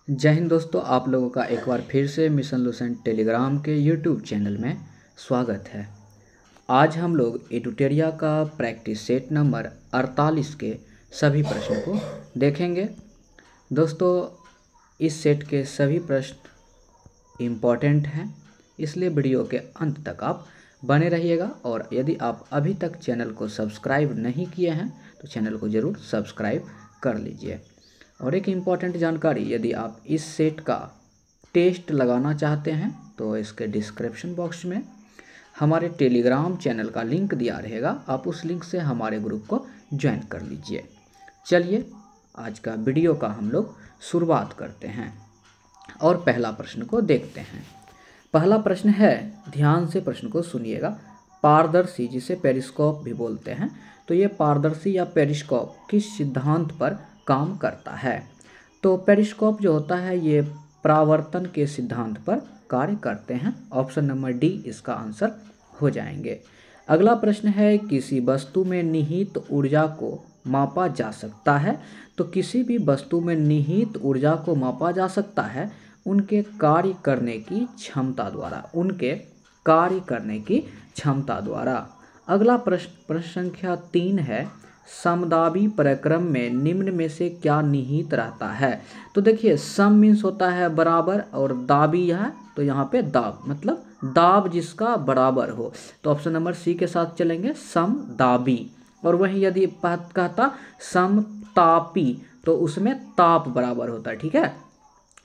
जय हिंद दोस्तों, आप लोगों का एक बार फिर से मिशन लुसेंट टेलीग्राम के यूट्यूब चैनल में स्वागत है। आज हम लोग एडुटेरिया का प्रैक्टिस सेट नंबर 48 के सभी प्रश्नों को देखेंगे। दोस्तों, इस सेट के सभी प्रश्न इम्पॉर्टेंट हैं, इसलिए वीडियो के अंत तक आप बने रहिएगा। और यदि आप अभी तक चैनल को सब्सक्राइब नहीं किए हैं तो चैनल को ज़रूर सब्सक्राइब कर लीजिए। और एक इम्पॉर्टेंट जानकारी, यदि आप इस सेट का टेस्ट लगाना चाहते हैं तो इसके डिस्क्रिप्शन बॉक्स में हमारे टेलीग्राम चैनल का लिंक दिया रहेगा, आप उस लिंक से हमारे ग्रुप को ज्वाइन कर लीजिए। चलिए आज का वीडियो का हम लोग शुरुआत करते हैं और पहला प्रश्न को देखते हैं। पहला प्रश्न है, ध्यान से प्रश्न को सुनिएगा। पारदर्शी, जिसे पेरिस्कोप भी बोलते हैं, तो ये पारदर्शी या पेरिस्कोप किस सिद्धांत पर काम करता है? तो पेरिस्कोप जो होता है ये परावर्तन के सिद्धांत पर कार्य करते हैं। ऑप्शन नंबर डी इसका आंसर हो जाएंगे। अगला प्रश्न है, किसी वस्तु में निहित ऊर्जा को मापा जा सकता है। तो किसी भी वस्तु में निहित ऊर्जा को मापा जा सकता है उनके कार्य करने की क्षमता द्वारा। अगला प्रश्न संख्या 3 है, समदाबी प्रक्रम में निम्न में से क्या निहित रहता है? तो देखिए, सम मीन्स होता है बराबर और दाबी है, तो यहाँ पे दाब मतलब दाब जिसका बराबर हो, तो ऑप्शन नंबर सी के साथ चलेंगे, समदाबी। और वहीं यदि कहता समतापी तो उसमें ताप बराबर होता है, ठीक है,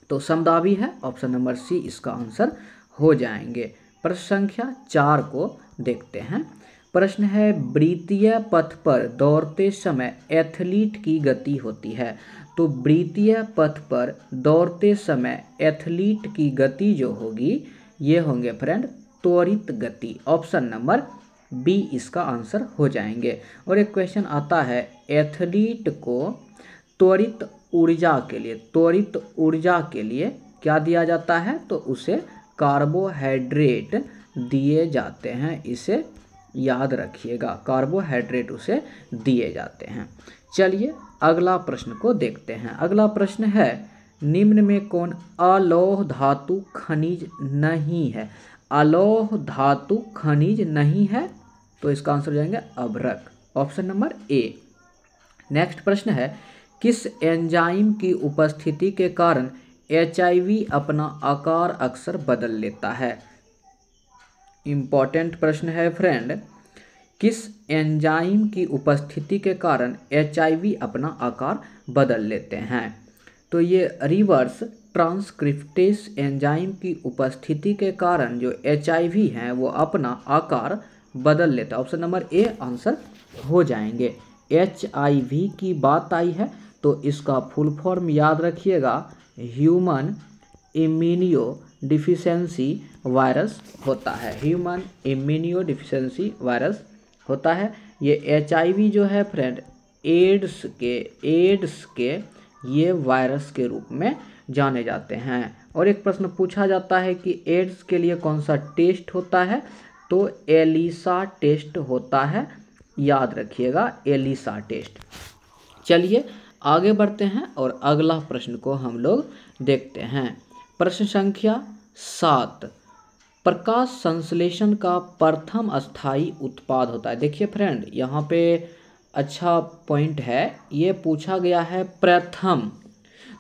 तो समदाबी है, ऑप्शन नंबर सी इसका आंसर हो जाएंगे। प्रश्न संख्या 4 को देखते हैं। प्रश्न है, वृत्तीय पथ पर दौड़ते समय एथलीट की गति होती है। तो वृत्तीय पथ पर दौड़ते समय एथलीट की गति जो होगी ये होंगे फ्रेंड त्वरित गति। ऑप्शन नंबर बी इसका आंसर हो जाएंगे। और एक क्वेश्चन आता है, एथलीट को त्वरित ऊर्जा के लिए क्या दिया जाता है? तो उसे कार्बोहाइड्रेट दिए जाते हैं, इसे याद रखिएगा, कार्बोहाइड्रेट उसे दिए जाते हैं। चलिए अगला प्रश्न को देखते हैं। अगला प्रश्न है, निम्न में कौन अलौह धातु खनिज नहीं है? अलौह धातु खनिज नहीं है, तो इसका आंसर हो जाएंगे अभ्रक, ऑप्शन नंबर ए। नेक्स्ट प्रश्न है, किस एंजाइम की उपस्थिति के कारण HIV अपना आकार अक्सर बदल लेता है? इम्पॉर्टेंट प्रश्न है फ्रेंड, किस एंजाइम की उपस्थिति के कारण HIV अपना आकार बदल लेते हैं? तो ये रिवर्स ट्रांसक्रिप्टेस एंजाइम की उपस्थिति के कारण जो HIV हैं वो अपना आकार बदल लेता है, ऑप्शन नंबर ए आंसर हो जाएंगे। HIV की बात आई है तो इसका फुल फॉर्म याद रखिएगा, ह्यूमन इम्यूनो डिफिशियंसी वायरस होता है, ह्यूमन इम्यूनो डिफिशियंसी वायरस होता है। ये HIV जो है फ्रेंड एड्स के ये वायरस के रूप में जाने जाते हैं। और एक प्रश्न पूछा जाता है कि एड्स के लिए कौन सा टेस्ट होता है? तो एलिसा टेस्ट होता है, याद रखिएगा एलिसा टेस्ट। चलिए आगे बढ़ते हैं और अगला प्रश्न को हम लोग देखते हैं। प्रश्न संख्या 7, प्रकाश संश्लेषण का प्रथम स्थायी उत्पाद होता है। देखिए फ्रेंड, यहाँ पे अच्छा पॉइंट है, ये पूछा गया है प्रथम,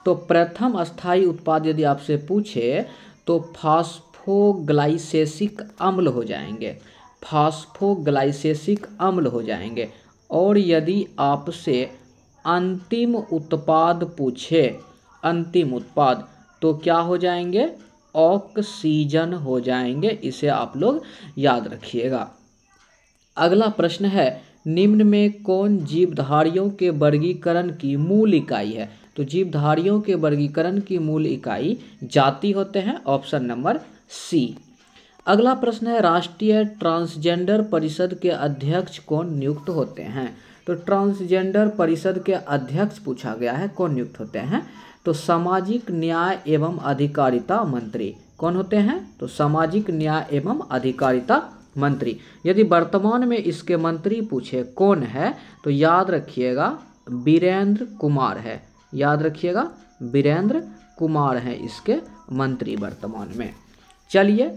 तो प्रथम स्थायी उत्पाद यदि आपसे पूछे तो फास्फोग्लाइसेसिक अम्ल हो जाएंगे। और यदि आपसे अंतिम उत्पाद पूछे, तो क्या हो जाएंगे? ऑक्सीजन हो जाएंगे, इसे आप लोग याद रखिएगा। अगला प्रश्न है, निम्न में कौन जीवधारियों के वर्गीकरण की मूल इकाई है? तो जीवधारियों के वर्गीकरण की मूल इकाई जाति होते हैं, ऑप्शन नंबर सी। अगला प्रश्न है, राष्ट्रीय ट्रांसजेंडर परिषद के अध्यक्ष कौन नियुक्त होते हैं? तो ट्रांसजेंडर परिषद के अध्यक्ष पूछा गया है, कौन नियुक्त होते हैं? तो सामाजिक न्याय एवं अधिकारिता मंत्री कौन होते हैं? तो सामाजिक न्याय एवं अधिकारिता मंत्री। यदि वर्तमान में इसके मंत्री पूछे कौन है तो याद रखिएगा वीरेंद्र कुमार है, याद रखिएगा वीरेंद्र कुमार हैं इसके मंत्री वर्तमान में। चलिए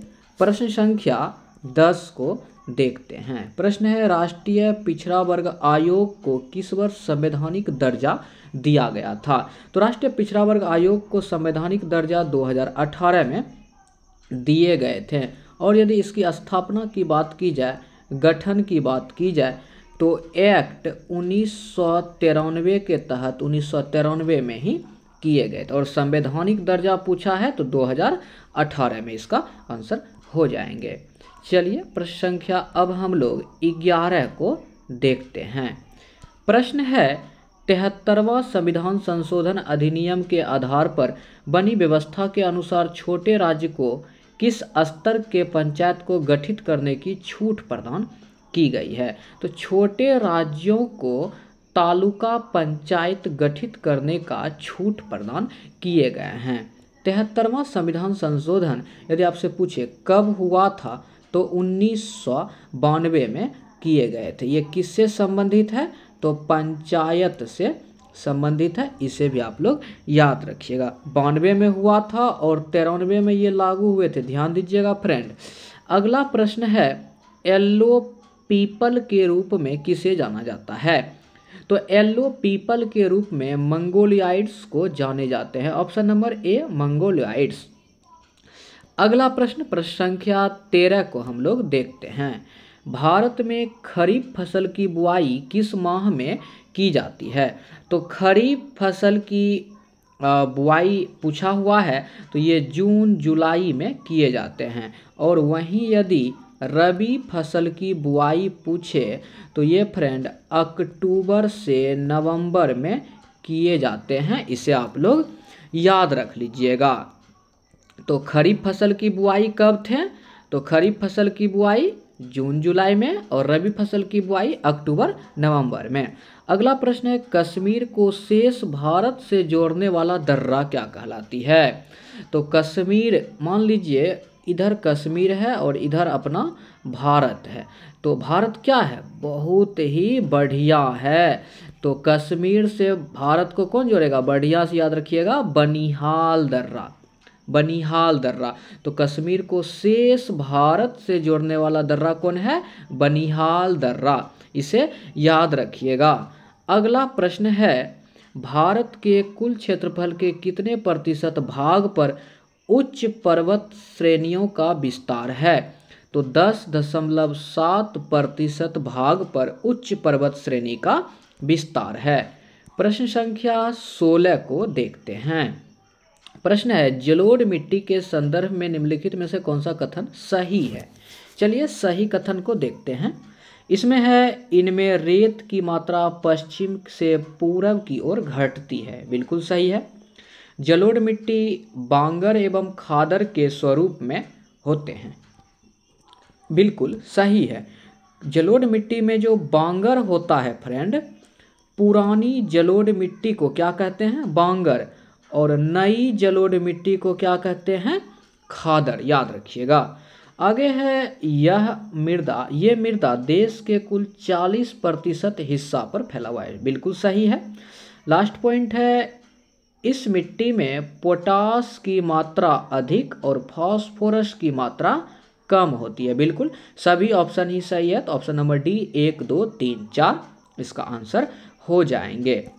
प्रश्न संख्या 10 को देखते हैं। प्रश्न है राष्ट्रीय पिछड़ा वर्ग आयोग को किस वर्ष संवैधानिक दर्जा दिया गया था? तो राष्ट्रीय पिछड़ा वर्ग आयोग को संवैधानिक दर्जा 2018 में दिए गए थे। और यदि इसकी स्थापना की बात की जाए, गठन की बात की जाए, तो एक्ट 1993 के तहत 1993 में ही किए गए थे। और संवैधानिक दर्जा पूछा है तो 2018 में इसका आंसर हो जाएंगे। चलिए प्रश्न संख्या अब हम लोग 11 को देखते हैं। प्रश्न है 73वां संविधान संशोधन अधिनियम के आधार पर बनी व्यवस्था के अनुसार छोटे राज्य को किस स्तर के पंचायत को गठित करने की छूट प्रदान की गई है? तो छोटे राज्यों को तालुका पंचायत गठित करने का छूट प्रदान किए गए हैं। 73वां संविधान संशोधन यदि आपसे पूछे कब हुआ था तो 1992 में किए गए थे। ये किससे संबंधित है? तो पंचायत से संबंधित है। इसे भी आप लोग याद रखिएगा। 92 में हुआ था और 93 में ये लागू हुए थे, ध्यान दीजिएगा फ्रेंड। अगला प्रश्न है येलो पीपल के रूप में किसे जाना जाता है? तो येलो पीपल के रूप में मंगोलियाइड्स को जाने जाते हैं। Option number A Mongoloids. अगला प्रश्न संख्या 13 को हम लोग देखते हैं। भारत में खरीफ फसल की बुआई किस माह में की जाती है? तो खरीफ फसल की बुआई पूछा हुआ है तो ये जून जुलाई में किए जाते हैं। और वहीं यदि रबी फसल की बुआई पूछे तो ये फ्रेंड अक्टूबर से नवंबर में किए जाते हैं। इसे आप लोग याद रख लीजिएगा। तो खरीफ फसल की बुआई कब थे? तो खरीफ फसल की बुआई जून जुलाई में और रबी फसल की बुआई अक्टूबर नवंबर में। अगला प्रश्न है कश्मीर को शेष भारत से जोड़ने वाला दर्रा क्या कहलाती है? तो कश्मीर मान लीजिए इधर कश्मीर है और इधर अपना भारत है, तो भारत क्या है? बहुत ही बढ़िया है। तो कश्मीर से भारत को कौन जोड़ेगा? बढ़िया से याद रखिएगा बनिहाल दर्रा। बनिहाल दर्रा। तो कश्मीर को शेष भारत से जोड़ने वाला दर्रा कौन है? बनिहाल दर्रा। इसे याद रखिएगा। अगला प्रश्न है भारत के कुल क्षेत्रफल के कितने प्रतिशत भाग पर उच्च पर्वत श्रेणियों का विस्तार है? तो 10.7% भाग पर उच्च पर्वत श्रेणी का विस्तार है। प्रश्न संख्या 16 को देखते हैं। प्रश्न है जलोढ़ मिट्टी के संदर्भ में निम्नलिखित में से कौन सा कथन सही है? चलिए सही कथन को देखते हैं। इसमें है इनमें रेत की मात्रा पश्चिम से पूरब की ओर घटती है। बिल्कुल सही है। जलोढ़ मिट्टी बांगर एवं खादर के स्वरूप में होते हैं। बिल्कुल सही है। जलोढ़ मिट्टी में जो बांगर होता है फ्रेंड, पुरानी जलोढ़ मिट्टी को क्या कहते हैं? बांगर। और नई जलोढ़ मिट्टी को क्या कहते हैं? खादर। याद रखिएगा। आगे है यह मृदा, ये मृदा देश के कुल 40% हिस्सा पर फैला हुआ है। बिल्कुल सही है। लास्ट पॉइंट है इस मिट्टी में पोटास की मात्रा अधिक और फास्फोरस की मात्रा कम होती है। बिल्कुल सभी ऑप्शन ही सही है। तो ऑप्शन नंबर डी 1, 2, 3, 4 इसका आंसर हो जाएंगे।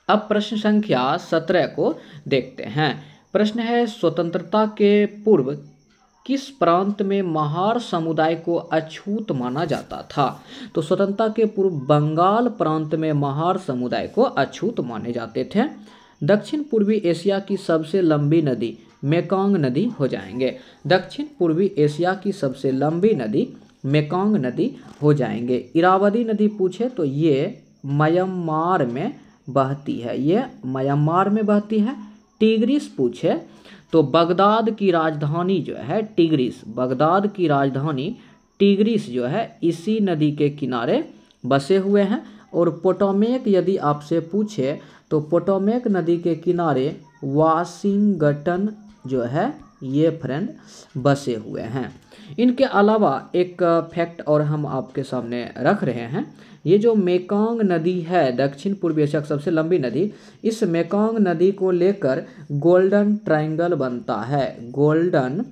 अब प्रश्न संख्या 17 को देखते हैं। प्रश्न है स्वतंत्रता के पूर्व किस प्रांत में महार समुदाय को अछूत माना जाता था? तो स्वतंत्रता के पूर्व बंगाल प्रांत में महार समुदाय को अछूत माने जाते थे। दक्षिण पूर्वी एशिया की सबसे लंबी नदी मेकोंग नदी हो जाएंगे। दक्षिण पूर्वी एशिया की सबसे लंबी नदी मेकोंग नदी हो जाएंगे। इरावदी नदी पूछे तो ये म्यांमार में बहती है। ये म्यांमार में बहती है। टिग्रिस पूछे तो बगदाद की राजधानी जो है टिग्रिस, बगदाद की राजधानी टिग्रिस जो है इसी नदी के किनारे बसे हुए हैं। और पोटोमेक यदि आपसे पूछे तो पोटोमेक नदी के किनारे वाशिंगटन जो है ये फ्रेंड बसे हुए हैं। इनके अलावा एक फैक्ट और हम आपके सामने रख रहे हैं। ये जो मेकोंग नदी है, दक्षिण पूर्वी एशिया की सबसे लंबी नदी, इस मेकोंग नदी को लेकर गोल्डन ट्रायंगल बनता है। गोल्डन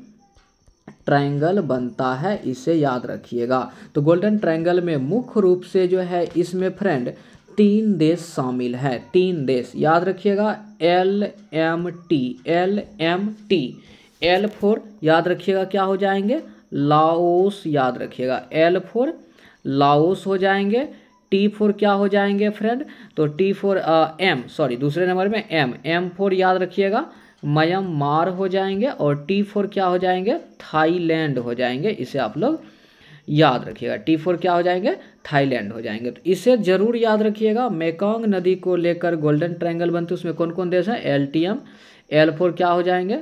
ट्रायंगल बनता है, इसे याद रखिएगा। तो गोल्डन ट्रायंगल में मुख्य रूप से जो है इसमें फ्रेंड 3 देश शामिल है। 3 देश याद रखिएगा, LMT। L फॉर याद रखिएगा क्या हो जाएंगे, लाओस याद रखिएगा। L फॉर लाओस हो जाएंगे। T फॉर क्या हो जाएंगे फ्रेंड, तो T फॉर दूसरे नंबर में M फॉर याद रखिएगा म्यांमार हो जाएंगे। और T फॉर क्या हो जाएंगे, थाईलैंड हो जाएंगे। इसे आप लोग याद रखिएगा, T फॉर क्या हो जाएंगे, थाईलैंड हो जाएंगे। तो इसे जरूर याद रखिएगा। मेकोंग नदी को लेकर गोल्डन ट्रायंगल बनते, उसमें कौन कौन देश हैं, LTM। L फॉर क्या हो जाएंगे,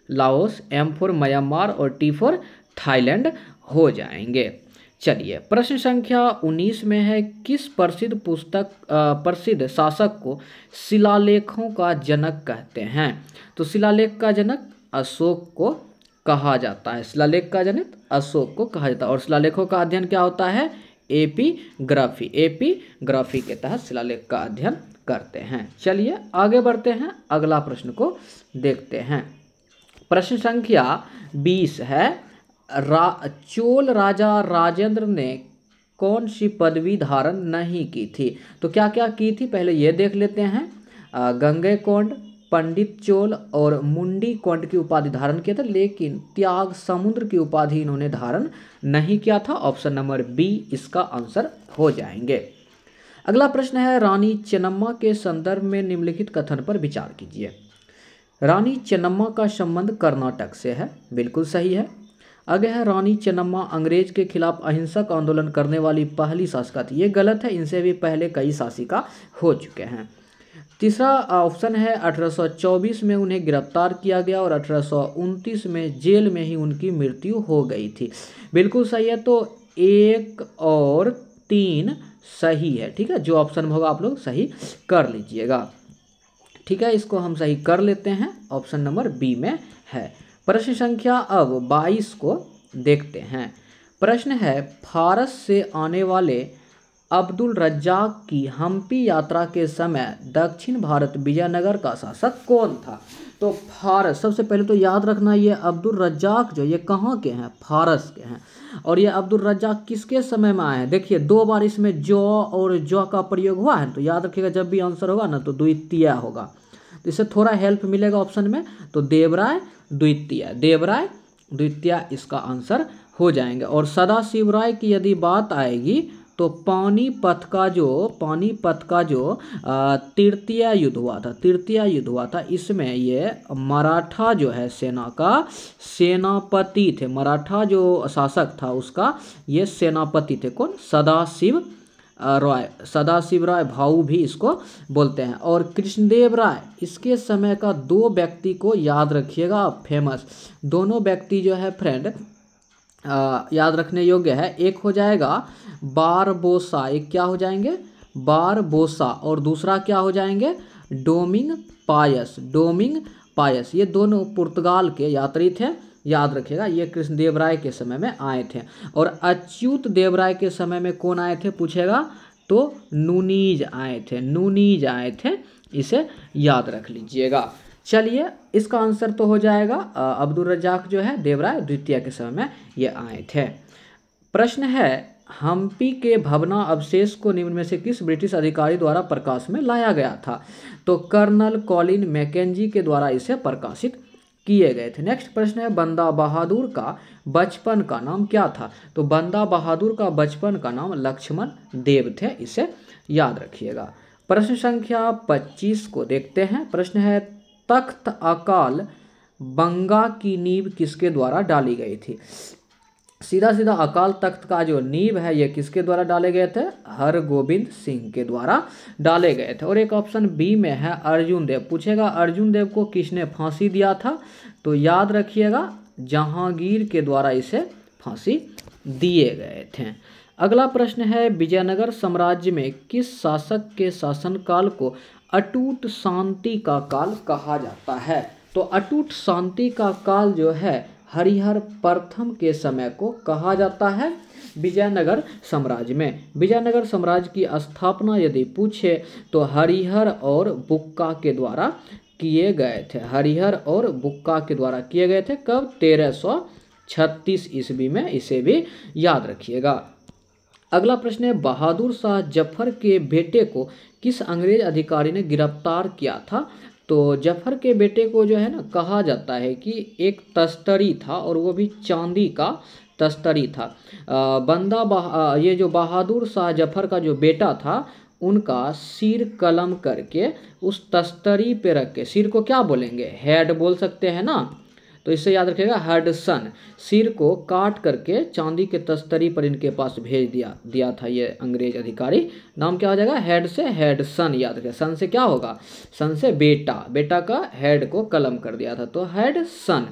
लाओस। M फॉर म्यांमार और T फॉर थाईलैंड हो जाएंगे। चलिए प्रश्न संख्या 19 में है, किस प्रसिद्ध शासक को शिलालेखों का जनक कहते हैं। तो शिलालेख का जनक अशोक को कहा जाता है। शिलालेख का जनक अशोक को कहा जाता है। और शिलालेखों का अध्ययन क्या होता है, एपीग्राफी के तहत शिलालेख का अध्ययन करते हैं। चलिए आगे बढ़ते हैं, अगला प्रश्न को देखते हैं। प्रश्न संख्या 20 है, चोल राजा राजेंद्र ने कौन सी पदवी धारण नहीं की थी। तो क्या क्या की थी पहले ये देख लेते हैं। गंगैकोंड, पंडित चोल और मुंडी कोंड की उपाधि धारण किया था, लेकिन त्याग समुद्र की उपाधि इन्होंने धारण नहीं किया था। ऑप्शन नंबर बी इसका आंसर हो जाएंगे। अगला प्रश्न है, रानी चेन्नम्मा के संदर्भ में निम्नलिखित कथन पर विचार कीजिए। रानी चेन्नम्मा का संबंध कर्नाटक से है, बिल्कुल सही है। आगे है, रानी चेन्नम्मा अंग्रेज के खिलाफ अहिंसक आंदोलन करने वाली पहली शासिका थी। ये गलत है, इनसे भी पहले कई शासिका हो चुके हैं। तीसरा ऑप्शन है, 1824 में उन्हें गिरफ्तार किया गया और 1829 में जेल में ही उनकी मृत्यु हो गई थी। बिल्कुल सही है। तो 1 और 3 सही है, ठीक है। जो ऑप्शन होगा आप लोग सही कर लीजिएगा, ठीक है। इसको हम सही कर लेते हैं, ऑप्शन नंबर बी में है। प्रश्न संख्या अब 22 को देखते हैं। प्रश्न है, फारस से आने वाले अब्दुल रज्जाक की हम्पी यात्रा के समय दक्षिण भारत विजयनगर का शासक कौन था। तो फारस, सबसे पहले तो याद रखना ये अब्दुल रज्जाक जो ये कहाँ के हैं, फारस के हैं। और ये अब्दुल रज्जाक किसके समय में आए हैं, देखिए 2 बार इसमें जौ और जौ का प्रयोग हुआ है। तो याद रखिएगा जब भी आंसर होगा ना तो द्वितीय होगा, तो इससे थोड़ा हेल्प मिलेगा ऑप्शन में। तो देवराय द्वितीय इसका आंसर हो जाएंगे। और सदाशिव राय की यदि बात आएगी तो पानीपत का जो तृतीय युद्ध हुआ था, इसमें ये मराठा जो है सेना का सेनापति थे। मराठा जो शासक था उसका ये सेनापति थे, कौन, सदाशिव राय भाऊ भी इसको बोलते हैं। और कृष्णदेव राय, इसके समय का 2 व्यक्ति को याद रखिएगा, फेमस दोनों व्यक्ति जो है फ्रेंड याद रखने योग्य है। एक हो जाएगा बारबोसा, एक क्या हो जाएंगे, बारबोसा, और दूसरा क्या हो जाएंगे, डोमिंग पायस। ये दोनों पुर्तगाल के यात्री थे, याद रखिएगा। ये कृष्णदेव राय के समय में आए थे। और अच्युत देव राय के समय में कौन आए थे पूछेगा तो नूनीज आए थे, इसे याद रख लीजिएगा। चलिए इसका आंसर तो हो जाएगा अब्दुल रज्जाक जो है देवराय द्वितीय के समय में ये आए थे। प्रश्न है, हम्पी के भवना अवशेष को निम्न में से किस ब्रिटिश अधिकारी द्वारा प्रकाश में लाया गया था। तो कर्नल कॉलिन मैकेंजी के द्वारा इसे प्रकाशित किए गए थे। नेक्स्ट प्रश्न है, बंदा बहादुर का बचपन का नाम क्या था। तो बंदा बहादुर का बचपन का नाम लक्ष्मण देव थे, इसे याद रखिएगा। प्रश्न संख्या 25 को देखते हैं। प्रश्न है, तख्त अकाल बंगा की नींव किसके द्वारा डाली गई थी। सीधा अकाल तख्त का जो नींव है ये किसके द्वारा डाले गए थे, हरगोविंद सिंह के द्वारा डाले गए थे। और एक ऑप्शन बी में है अर्जुन देव, पूछेगा अर्जुन देव को किसने फांसी दिया था। तो याद रखिएगा जहांगीर के द्वारा इसे फांसी दिए गए थे। अगला प्रश्न है, विजयनगर साम्राज्य में किस शासक के शासनकाल को अटूट शांति का काल कहा जाता है। तो अटूट शांति का काल जो है हरिहर प्रथम के समय को कहा जाता है विजयनगर साम्राज्य में। विजयनगर साम्राज्य की स्थापना यदि पूछे तो हरिहर और बुक्का के द्वारा किए गए थे। हरिहर और बुक्का के द्वारा किए गए थे। कब? 1336 ईस्वी में। इसे भी याद रखिएगा। अगला प्रश्न है, बहादुर शाह जफर के बेटे को किस अंग्रेज अधिकारी ने गिरफ्तार किया था? तो जफर के बेटे को जो है ना कहा जाता है कि एक तस्तरी था और वो भी चांदी का तस्तरी था। ये जो बहादुर शाह जफर का जो बेटा था उनका सिर कलम करके उस तस्तरी पे रख के, सिर को क्या बोलेंगे? हेड बोल सकते हैं ना, तो इससे याद रखिएगा हेडसन। सिर को काट करके चांदी के तस्तरी पर इनके पास भेज दिया था ये अंग्रेज अधिकारी। नाम क्या हो जाएगा? हेड से हेडसन याद रखिएगा। सन से क्या होगा? सन से बेटा, बेटा का हेड को कलम कर दिया था, तो हेडसन,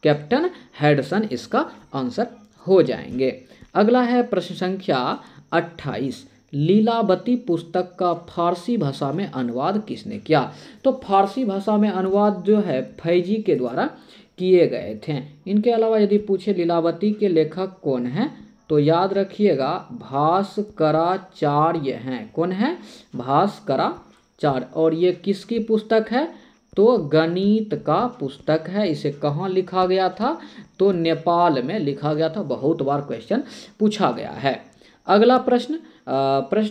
कैप्टन हेडसन इसका आंसर हो जाएंगे। अगला है प्रश्न संख्या 28, लीलावती पुस्तक का फारसी भाषा में अनुवाद किसने किया? तो फारसी भाषा में अनुवाद जो है फैजी के द्वारा किए गए थे। इनके अलावा यदि पूछे लीलावती के लेखक कौन हैं तो याद रखिएगा भास्कराचार्य हैं। कौन है? भास्कराचार्य। और ये किसकी पुस्तक है? तो गणित का पुस्तक है। इसे कहाँ लिखा गया था? तो नेपाल में लिखा गया था। बहुत बार क्वेश्चन पूछा गया है। अगला प्रश्न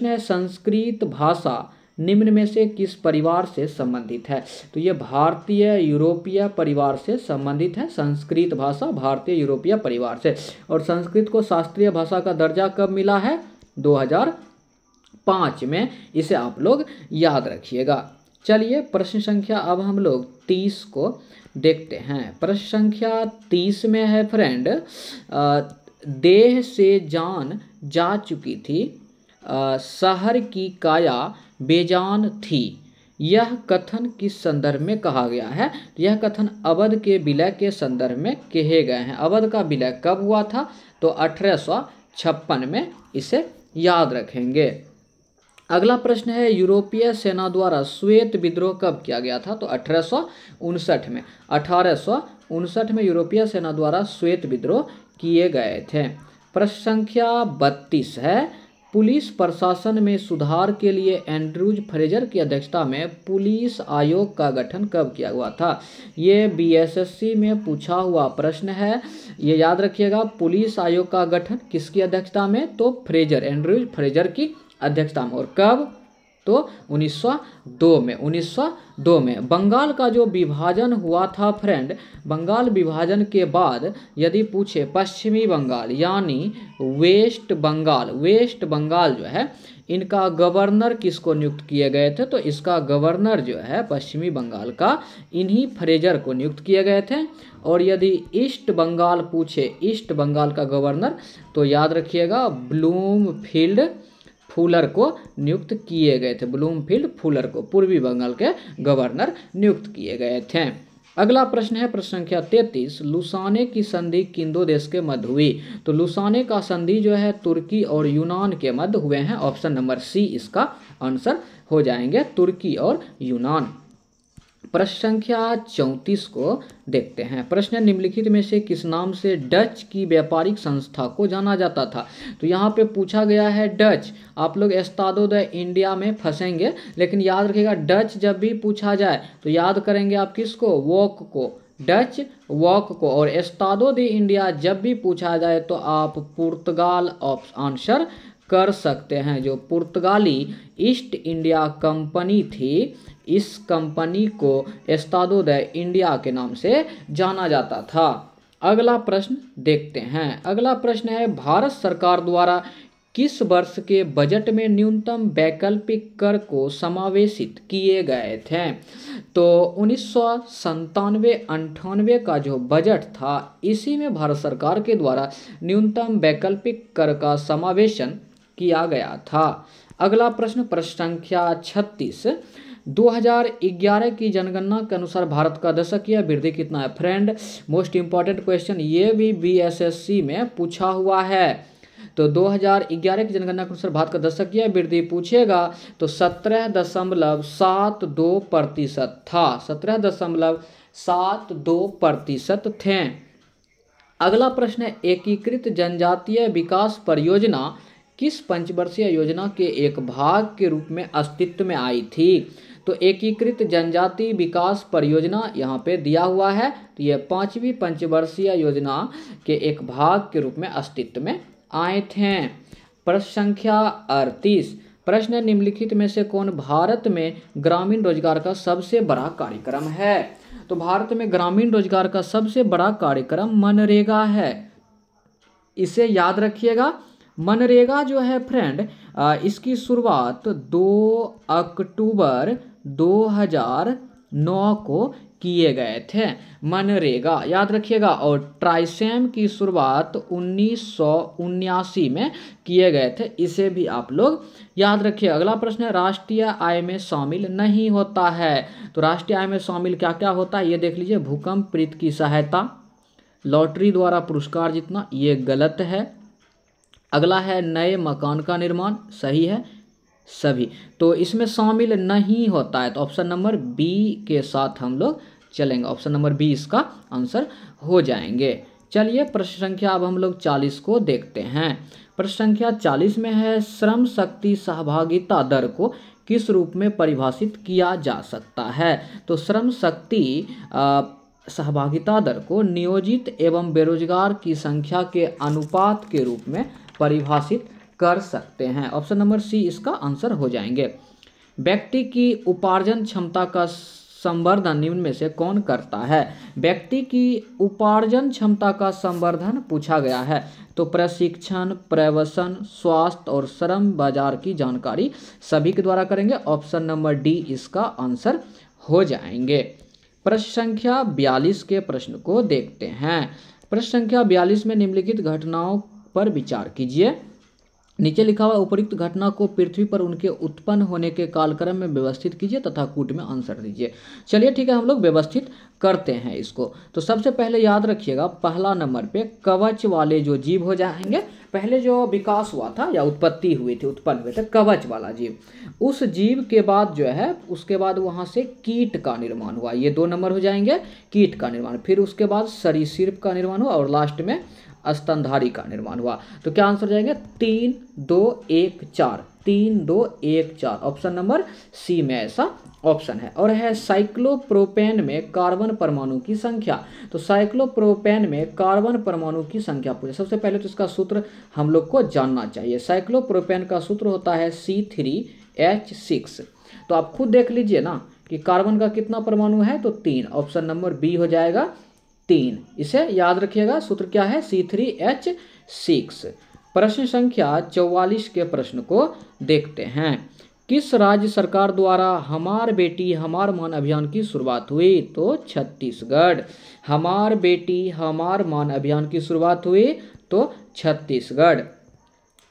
है, संस्कृत भाषा निम्न में से किस परिवार से संबंधित है? तो ये भारतीय यूरोपीय परिवार से संबंधित है। संस्कृत भाषा भारतीय यूरोपीय परिवार से। और संस्कृत को शास्त्रीय भाषा का दर्जा कब मिला है? 2005 में। इसे आप लोग याद रखिएगा। चलिए प्रश्न संख्या अब हम लोग 30 को देखते हैं। प्रश्न संख्या 30 में है फ्रेंड, देह से जान जा चुकी थी, शहर की काया बेजान थी, यह कथन किस संदर्भ में कहा गया है? यह कथन अवध के विलय के संदर्भ में कहे गए हैं। अवध का विलय कब हुआ था? तो 1856 में। इसे याद रखेंगे। अगला प्रश्न है, यूरोपीय सेना द्वारा श्वेत विद्रोह कब किया गया था? तो 1859 में। 1859 में यूरोपीय सेना द्वारा श्वेत विद्रोह किए गए थे। प्रश्न संख्या 32 है, पुलिस प्रशासन में सुधार के लिए एंड्रूज फ्रेजर की अध्यक्षता में पुलिस आयोग का गठन कब किया हुआ था? ये बीएसएससी में पूछा हुआ प्रश्न है। ये याद रखिएगा, पुलिस आयोग का गठन किसकी अध्यक्षता में? तो फ्रेजर, एंड्रूज फ्रेजर की अध्यक्षता में। और कब? तो 1902 में। 1902 में। बंगाल का जो विभाजन हुआ था फ्रेंड, बंगाल विभाजन के बाद यदि पूछे पश्चिमी बंगाल यानी वेस्ट बंगाल जो है इनका गवर्नर किसको नियुक्त किए गए थे? तो इसका गवर्नर जो है पश्चिमी बंगाल का इन्हीं फ्रेजर को नियुक्त किए गए थे। और यदि ईस्ट बंगाल पूछे, ईस्ट बंगाल का गवर्नर, तो याद रखिएगा ब्लूमफील्ड फुलर को नियुक्त किए गए थे। ब्लूमफील्ड फुलर को पूर्वी बंगाल के गवर्नर नियुक्त किए गए थे। अगला प्रश्न है प्रश्न संख्या 33, लुसाने की संधि किन दो देश के मध्य हुई? तो लुसाने का संधि जो है तुर्की और यूनान के मध्य हुए हैं। ऑप्शन नंबर सी इसका आंसर हो जाएंगे, तुर्की और यूनान। प्रश्न संख्या 34 को देखते हैं। प्रश्न निम्नलिखित में से किस नाम से डच की व्यापारिक संस्था को जाना जाता था? तो यहाँ पे पूछा गया है डच। आप लोग एस्तादो द इंडिया में फंसेंगे, लेकिन याद रखिएगा डच जब भी पूछा जाए तो याद करेंगे आप किसको? वॉक को, डच वॉक को। और एस्तादो द इंडिया जब भी पूछा जाए तो आप पुर्तगाल आंसर कर सकते हैं। जो पुर्तगाली ईस्ट इंडिया कंपनी थी, इस कंपनी को एस्तादो द इंडिया के नाम से जाना जाता था। अगला प्रश्न देखते हैं। अगला प्रश्न है, भारत सरकार द्वारा किस वर्ष के बजट में न्यूनतम वैकल्पिक कर को समावेशित किए गए थे? तो 1997-98 का जो बजट था इसी में भारत सरकार के द्वारा न्यूनतम वैकल्पिक कर का समावेशन किया गया था। अगला प्रश्न संख्या 36, 2011 की जनगणना के अनुसार भारत का दशकीय वृद्धि कितना है? फ्रेंड मोस्ट इंपॉर्टेंट क्वेश्चन, ये भी बीएसएससी में पूछा हुआ है। तो 2011 की जनगणना के अनुसार भारत का दशकीय वृद्धि पूछेगा तो 17.72% था, 17.72% थे। अगला प्रश्न है, एकीकृत जनजातीय विकास परियोजना किस पंचवर्षीय योजना के एक भाग के रूप में अस्तित्व में आई थी? तो एकीकृत जनजातीय विकास परियोजना यहाँ पे दिया हुआ है, तो ये 5वीं पंचवर्षीय योजना के एक भाग के रूप में अस्तित्व में आए थे। प्रश्न संख्या 38, प्रश्न निम्नलिखित में से कौन भारत में ग्रामीण रोजगार का सबसे बड़ा कार्यक्रम है? तो भारत में ग्रामीण रोजगार का सबसे बड़ा कार्यक्रम मनरेगा है। इसे याद रखिएगा। मनरेगा जो है फ्रेंड, इसकी शुरुआत 2 अक्टूबर 2009 को किए गए थे। मनरेगा याद रखिएगा। और ट्राइसेम की शुरुआत 1979 में किए गए थे, इसे भी आप लोग याद रखिए। अगला प्रश्न है, राष्ट्रीय आय में शामिल नहीं होता है। तो राष्ट्रीय आय में शामिल क्या क्या होता है ये देख लीजिए। भूकंप पीड़ित की सहायता, लॉटरी द्वारा पुरस्कार जीतना, ये गलत है। अगला है नए मकान का निर्माण, सही है सभी। तो इसमें शामिल नहीं होता है, तो ऑप्शन नंबर बी के साथ हम लोग चलेंगे। ऑप्शन नंबर बी इसका आंसर हो जाएंगे। चलिए प्रश्न संख्या अब हम लोग 40 को देखते हैं। प्रश्न संख्या 40 में है, श्रम शक्ति सहभागिता दर को किस रूप में परिभाषित किया जा सकता है? तो श्रम शक्ति सहभागिता दर को नियोजित एवं बेरोजगार की संख्या के अनुपात के रूप में परिभाषित कर सकते हैं। ऑप्शन नंबर सी इसका आंसर हो जाएंगे। व्यक्ति की उपार्जन क्षमता का संवर्धन निम्न में से कौन करता है? व्यक्ति की उपार्जन क्षमता का संवर्धन पूछा गया है, तो प्रशिक्षण, प्रवसन, स्वास्थ्य और श्रम बाजार की जानकारी सभी के द्वारा करेंगे। ऑप्शन नंबर डी इसका आंसर हो जाएंगे। प्रश्न संख्या 42 के प्रश्न को देखते हैं। प्रश्न संख्या 42 में निम्नलिखित घटनाओं पर विचार कीजिए। नीचे लिखा हुआ उपयुक्त घटना को पृथ्वी पर उनके उत्पन्न होने के कालक्रम में व्यवस्थित कीजिए तथा कूट में आंसर दीजिए। चलिए ठीक है, हम लोग व्यवस्थित करते हैं इसको। तो सबसे पहले याद रखिएगा, पहला नंबर पे कवच वाले जो जीव हो जाएंगे। पहले जो विकास हुआ था या उत्पत्ति हुई थी, उत्पन्न हुए थे, कवच वाला जीव। उस जीव के बाद जो है, उसके बाद वहाँ से कीट का निर्माण हुआ, ये 2 नंबर हो जाएंगे, कीट का निर्माण। फिर उसके बाद सरीसृप का निर्माण हुआ और लास्ट में स्तनधारी का निर्माण हुआ। तो क्या आंसर जाएंगे? 3, 2, 1, 4। 3, 2, 1, 4। ऑप्शन नंबर सी में ऐसा ऑप्शन है। और है साइक्लोप्रोपेन में कार्बन परमाणु की संख्या। तो साइक्लोप्रोपेन में कार्बन परमाणु की संख्या पूछे। सबसे पहले तो इसका सूत्र हम लोग को जानना चाहिए। साइक्लोप्रोपेन का सूत्र होता है C3H6। तो आप खुद देख लीजिए ना कि कार्बन का कितना परमाणु है, तो 3। ऑप्शन नंबर बी हो जाएगा 3। इसे याद रखिएगा, सूत्र क्या है? C3H6। प्रश्न संख्या 44 के प्रश्न को देखते हैं। किस राज्य सरकार द्वारा हमार बेटी हमार मान अभियान की शुरुआत हुई? तो छत्तीसगढ़। हमार बेटी हमार मान अभियान की शुरुआत हुई तो छत्तीसगढ़।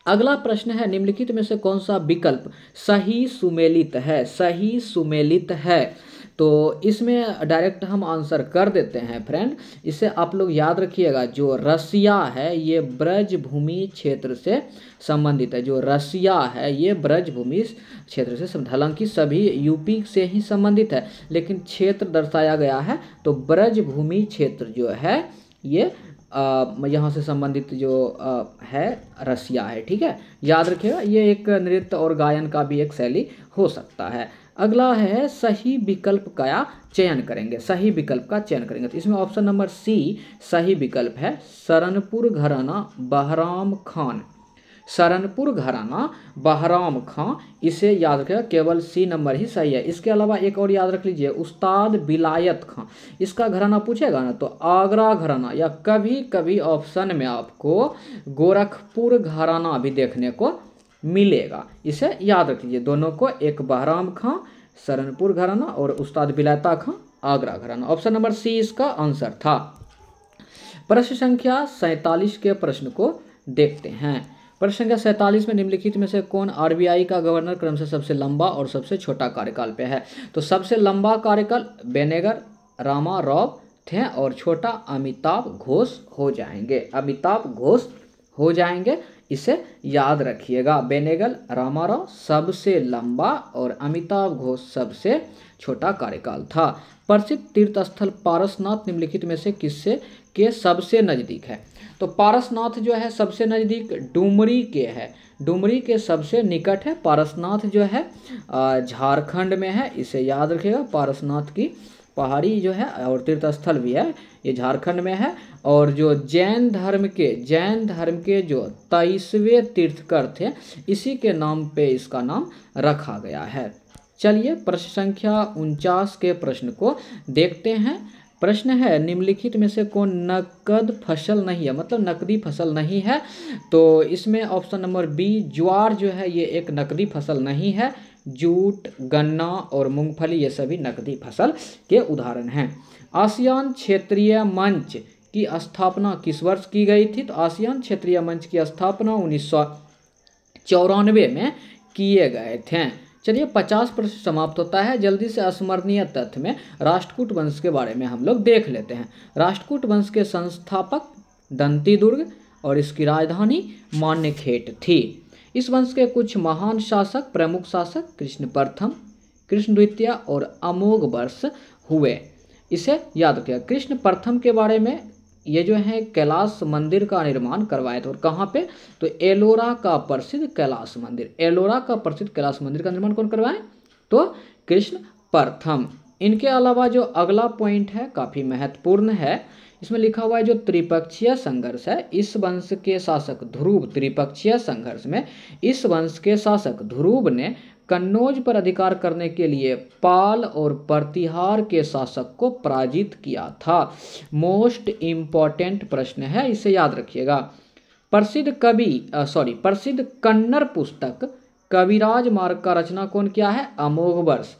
अगला प्रश्न है, निम्नलिखित में से कौन सा विकल्प सही सुमेलित है? सही सुमेलित है। तो इसमें डायरेक्ट हम आंसर कर देते हैं फ्रेंड। इसे आप लोग याद रखिएगा, जो रसिया है ये ब्रजभूमि क्षेत्र से संबंधित है। जो रसिया है ये ब्रजभूमि क्षेत्र से संबंधित, हालांकि सभी यूपी से ही संबंधित है, लेकिन क्षेत्र दर्शाया गया है तो ब्रजभूमि क्षेत्र जो है ये यहाँ से संबंधित जो है रसिया है। ठीक है, याद रखिएगा। ये एक नृत्य और गायन का भी एक शैली हो सकता है। अगला है, सही विकल्प का चयन करेंगे। सही विकल्प का चयन करेंगे, तो इसमें ऑप्शन नंबर सी सही विकल्प है। सरनपुर घराना बहराम खान। सरनपुर घराना बहराम खां, इसे याद रखिएगा, केवल सी नंबर ही सही है। इसके अलावा एक और याद रख लीजिए, उस्ताद विलायत खां, इसका घराना पूछेगा ना तो आगरा घराना, या कभी कभी ऑप्शन में आपको गोरखपुर घराना भी देखने को मिलेगा। इसे याद रख लीजिए, दोनों को, एक बहराम खां सरनपुर घराना और उस्ताद विलायता खां आगरा घराना। ऑप्शन नंबर सी इसका आंसर था। प्रश्न संख्या 47 के प्रश्न को देखते हैं। प्रश्न संख्या 47 में निम्नलिखित में से कौन आरबीआई का गवर्नर क्रम से सबसे लंबा और सबसे छोटा कार्यकाल पे है? तो सबसे लंबा कार्यकाल बेनेगर रामा राव थे और छोटा अमिताभ घोष हो जाएंगे। अमिताभ घोष हो जाएंगे, इसे याद रखिएगा। बेनेगल रामाराव सबसे लंबा और अमिताभ घोष सबसे छोटा कार्यकाल था। प्रसिद्ध तीर्थ स्थल पारसनाथ निम्नलिखित में से किससे के सबसे नज़दीक है? तो पारसनाथ जो है सबसे नज़दीक डुमरी के है, डुमरी के सबसे निकट है। पारसनाथ जो है झारखंड में है, इसे याद रखिएगा। पारसनाथ की पहाड़ी जो है और तीर्थ स्थल भी है, ये झारखंड में है। और जो जैन धर्म के जो 23वें तीर्थकर थे, इसी के नाम पे इसका नाम रखा गया है। चलिए प्रश्न संख्या 49 के प्रश्न को देखते हैं। प्रश्न है निम्नलिखित में से कौन नकद फसल नहीं है, मतलब नकदी फसल नहीं है? तो इसमें ऑप्शन नंबर बी ज्वार जो है ये एक नकदी फसल नहीं है। जूट, गन्ना और मूंगफली ये सभी नकदी फसल के उदाहरण हैं। आसियान क्षेत्रीय मंच की स्थापना किस वर्ष की गई थी? तो आसियान क्षेत्रीय मंच की स्थापना 1994 में किए गए थे। चलिए 50 प्रश्न समाप्त होता है। जल्दी से स्मरणीय तथ्य में राष्ट्रकूट वंश के बारे में हम लोग देख लेते हैं। राष्ट्रकूट वंश के संस्थापक दंती दुर्ग और इसकी राजधानी मान्यखेट थी। इस वंश के कुछ महान शासक, प्रमुख शासक कृष्ण प्रथम, कृष्ण द्वितीय और अमोघ वर्ष हुए। इसे याद रखिएगा। कृष्ण प्रथम के बारे में ये जो है कैलाश मंदिर का निर्माण करवाए थे। और कहाँ पे? तो एलोरा का प्रसिद्ध कैलाश मंदिर, एलोरा का प्रसिद्ध कैलाश मंदिर का निर्माण कौन करवाए? तो कृष्ण प्रथम। इनके अलावा जो अगला पॉइंट है काफ़ी महत्वपूर्ण है, इसमें लिखा हुआ है जो त्रिपक्षीय संघर्ष है, इस वंश के शासक ध्रुव, त्रिपक्षीय संघर्ष में इस वंश के शासक ध्रुव ने कन्नौज पर अधिकार करने के लिए पाल और प्रतिहार के शासक को पराजित किया था। मोस्ट इम्पॉर्टेंट प्रश्न है, इसे याद रखिएगा। प्रसिद्ध कन्नड़ पुस्तक कविराज मार्ग का रचना कौन किया है? अमोघ वर्ष।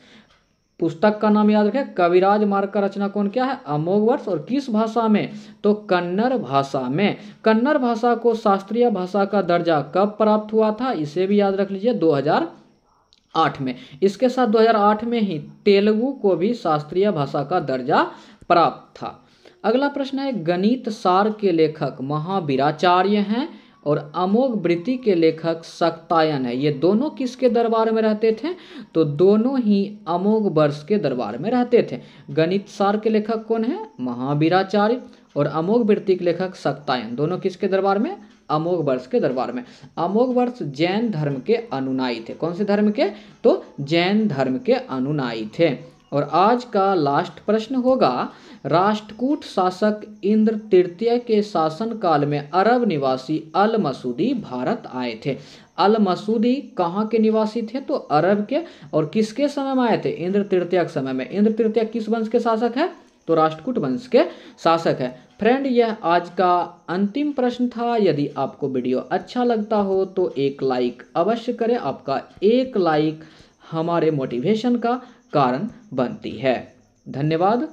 पुस्तक का नाम याद रखें, कविराज मार्ग का रचना कौन किया है? अमोघ वर्ष। और किस भाषा में? तो कन्नड़ भाषा में। कन्नड़ भाषा को शास्त्रीय भाषा का दर्जा कब प्राप्त हुआ था? इसे भी याद रख लीजिए, 2008 में। इसके साथ 2008 में ही तेलुगु को भी शास्त्रीय भाषा का दर्जा प्राप्त था। अगला प्रश्न है गणित सार के लेखक महावीराचार्य हैं और अमोघ वृत्ति के लेखक शाक्तायन है। ये दोनों किसके दरबार में रहते थे? तो दोनों ही अमोघ वर्ष के दरबार में रहते थे। गणित सार के लेखक कौन है? महावीराचार्य। और अमोघ वृत्ति के लेखक शाक्तायन, दोनों किसके दरबार में? अमोघ वर्ष के दरबार में। अमोघ वर्ष जैन धर्म के अनुयायी थे। कौन से धर्म के? तो जैन धर्म के अनुयायी थे। और आज का लास्ट प्रश्न होगा, राष्ट्रकूट शासक इंद्र तृतीय के शासनकाल में अरब निवासी अल मसूदी भारत आए थे। अल मसूदी कहाँ के निवासी थे? तो अरब के। और किसके समय में आए थे? इंद्र तृतीय के समय में। इंद्र तृतीय किस वंश के शासक है? तो राष्ट्रकूट वंश के शासक है। फ्रेंड, यह आज का अंतिम प्रश्न था। यदि आपको वीडियो अच्छा लगता हो तो एक लाइक अवश्य करें। आपका एक लाइक हमारे मोटिवेशन का कारण बनती है। धन्यवाद।